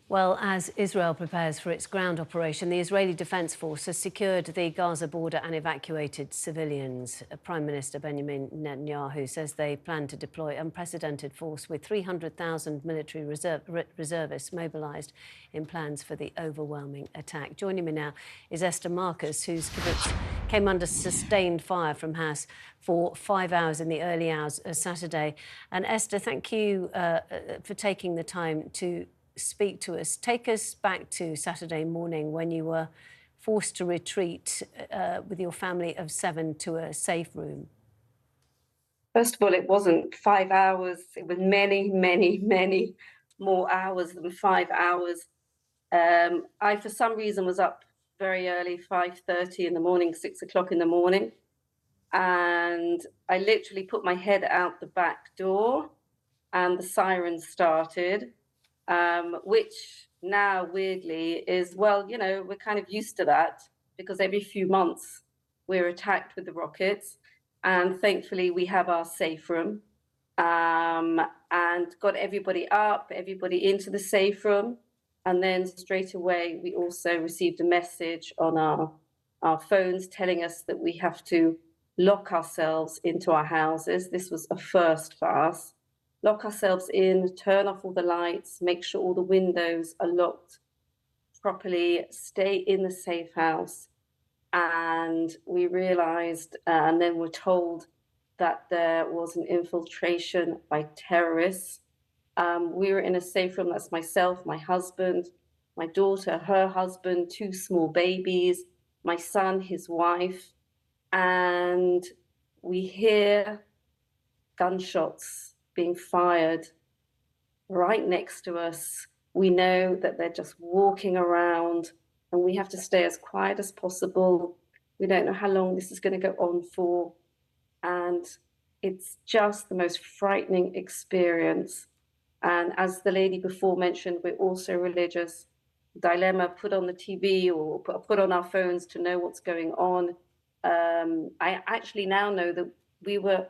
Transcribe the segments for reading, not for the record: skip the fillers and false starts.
Well, as Israel prepares for its ground operation, the Israeli Defense Force has secured the Gaza border and evacuated civilians. Prime Minister Benjamin Netanyahu says they plan to deploy unprecedented force with 300,000 military reservists mobilised in plans for the overwhelming attack. Joining me now is Esther Marcus, whose kibbutz came under sustained fire from Hamas for 5 hours in the early hours of Saturday. And Esther, thank you for taking the time to speak to us. Take us back to Saturday morning when you were forced to retreat with your family of 7 to a safe room. First of all, it wasn't 5 hours. It was many, many, many more hours than 5 hours. I, for some reason, was up very early, 5:30 in the morning, 6 o'clock in the morning. And I literally put my head out the back door and the sirens started. Which now weirdly is, well, you know, we're kind of used to that because every few months we're attacked with the rockets, and thankfully we have our safe room and got everybody up, everybody into the safe room. And then straight away we also received a message on our phones telling us that we have to lock ourselves into our houses. This was a first for us. Lock ourselves in, turn off all the lights, make sure all the windows are locked properly, stay in the safe house. And we realized, and then we're told that there was an infiltration by terrorists. We were in a safe room. That's myself, my husband, my daughter, her husband, 2 small babies, my son, his wife. And we hear gunshots being fired right next to us. We know that they're just walking around and we have to stay as quiet as possible. We don't know how long this is going to go on for. And it's just the most frightening experience. And as the lady before mentioned, we're also religious. Dilemma, put on the TV or put on our phones to know what's going on. I actually now know that we were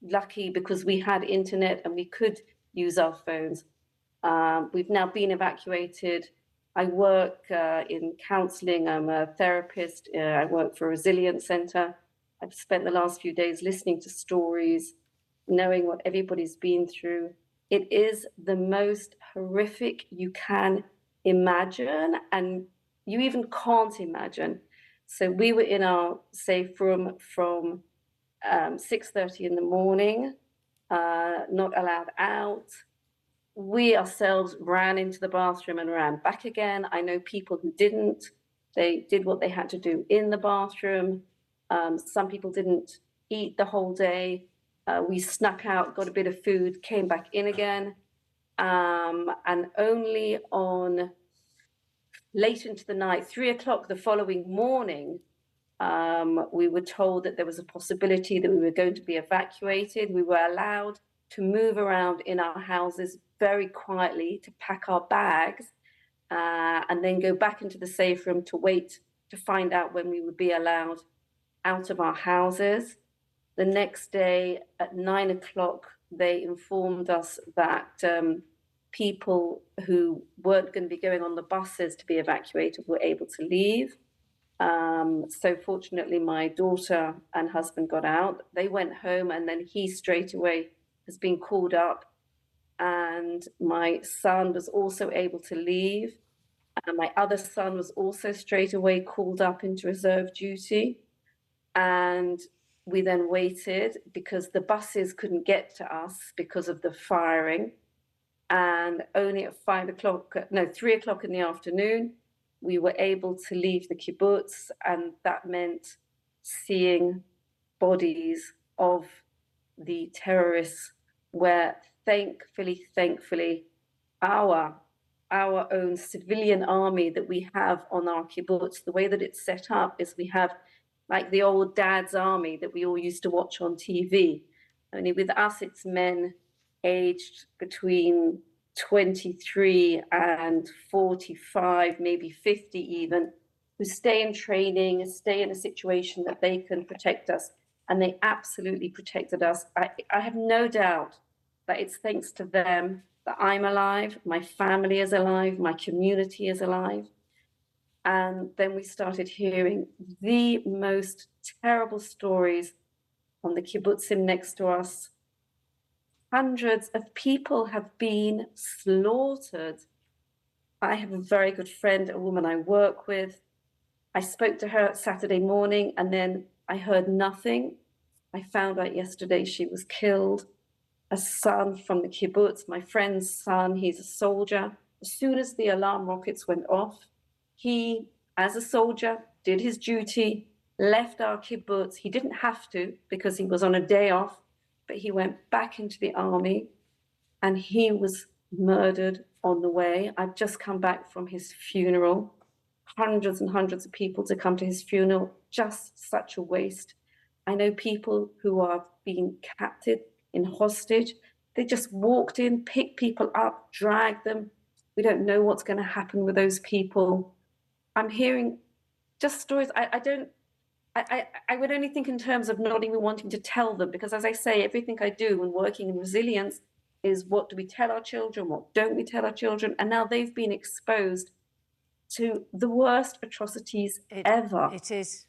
lucky because we had internet and we could use our phones. We've now been evacuated. I work in counseling. I'm a therapist. I work for a resilience center. I've spent the last few days listening to stories, knowing what everybody's been through. It is the most horrific you can imagine, and you even can't imagine. So we were in our safe room from 6:30 in the morning, not allowed out. We ourselves ran into the bathroom and ran back again. I know people who didn't. They did what they had to do in the bathroom. Some people didn't eat the whole day. We snuck out, got a bit of food, came back in again. And only on late into the night, 3 o'clock the following morning, we were told that there was a possibility that we were going to be evacuated. We were allowed to move around in our houses very quietly, to pack our bags, and then go back into the safe room to wait to find out when we would be allowed out of our houses. The next day at 9 o'clock, they informed us that people who weren't going to be going on the buses to be evacuated were able to leave. So fortunately, my daughter and husband got out. They went home, and then he straight away has been called up. And my son was also able to leave. And my other son was also straight away called up into reserve duty. And we then waited because the buses couldn't get to us because of the firing. And only at 3 o'clock in the afternoon, we were able to leave the kibbutz, and that meant seeing bodies of the terrorists, where thankfully, our own civilian army that we have on our kibbutz, the way that it's set up is we have like the old dad's army that we all used to watch on TV. Only with us, it's men aged between 23 and 45, maybe 50 even, who stay in training, stay in a situation that they can protect us. And they absolutely protected us. I have no doubt that it's thanks to them that I'm alive, my family is alive, my community is alive. And then we started hearing the most terrible stories on the kibbutzim next to us. Hundreds of people have been slaughtered. I have a very good friend, a woman I work with. I spoke to her Saturday morning and then I heard nothing. I found out yesterday she was killed. A son from the kibbutz, my friend's son, he's a soldier. As soon as the alarm rockets went off, he, as a soldier, did his duty, left our kibbutz. He didn't have to because he was on a day off, but he went back into the army and he was murdered on the way. I've just come back from his funeral. Hundreds and hundreds of people to come to his funeral, just such a waste. I know people who are being captured in hostage. They just walked in, picked people up, dragged them. We don't know what's going to happen with those people. I'm hearing just stories. I would only think in terms of not even wanting to tell them, because as I say, everything I do when working in resilience is what do we tell our children, what don't we tell our children? And now they've been exposed to the worst atrocities ever. It is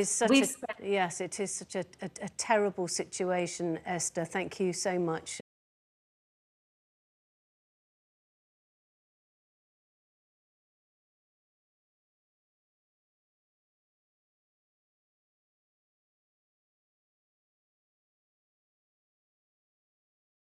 such a terrible situation, Esther. Thank you so much